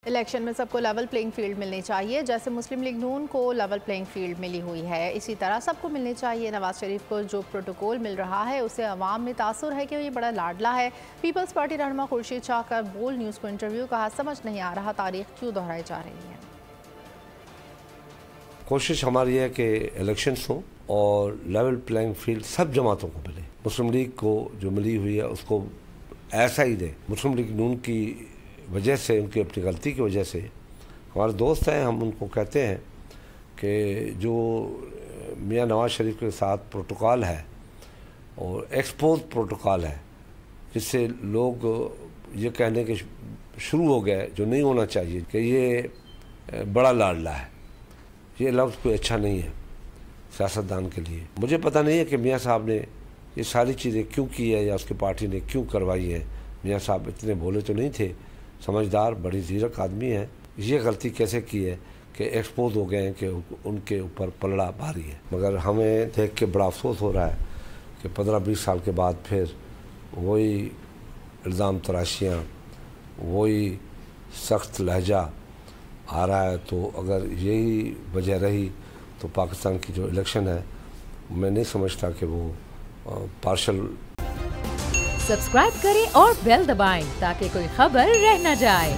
Election में सबको level playing field मिलनी चाहिए। जैसे मुस्लिम लीग नून को लेवल प्लेइंग फील्ड मिली हुई है, इसी तरह सबको मिलनी चाहिए। नवाज शरीफ को जो प्रोटोकॉल मिल रहा है उससे अवाम में तासुर है कि ये बड़ा लाडला है। पीपल्स पार्टी रहनुमा खुर्शीद शाह का बोल न्यूज़ को इंटरव्यू, कहा समझ नहीं आ रहा तारीख क्यों दोहराई जा रही है। कोशिश हमारी है कि इलेक्शंस हों और लेवल प्लेइंग फील्ड सब जमातों को मिले। मुस्लिम लीग को जो मिली हुई है उसको ऐसा ही दे। मुस्लिम लीग नून की वजह से, उनकी अपनी गलती की वजह से, हमारे दोस्त हैं, हम उनको कहते हैं कि जो मियाँ नवाज शरीफ के साथ प्रोटोकॉल है और एक्सपोज प्रोटोकॉल है, जिससे लोग ये कहने के शुरू हो गए जो नहीं होना चाहिए कि ये बड़ा लाडला है, ये लफ्ज़ कोई अच्छा नहीं है सियासतदान के लिए। मुझे पता नहीं है कि मियाँ साहब ने ये सारी चीज़ें क्यों की है या उसकी पार्टी ने क्यों करवाई है। मियाँ साहब इतने भोले तो नहीं थे, समझदार, बड़ी ज़ीरक आदमी है। ये गलती कैसे की है कि एक्सपोज हो गए हैं कि उनके ऊपर पलड़ा भारी है। मगर हमें देख के बड़ा अफसोस हो रहा है कि 15-20 साल के बाद फिर वही इल्ज़ाम तराशियाँ, वही सख्त लहजा आ रहा है। तो अगर यही वजह रही तो पाकिस्तान की जो इलेक्शन है, मैं नहीं समझता कि वो पार्शल। सब्सक्राइब करें और बेल दबाएं ताकि कोई खबर रह न जाए।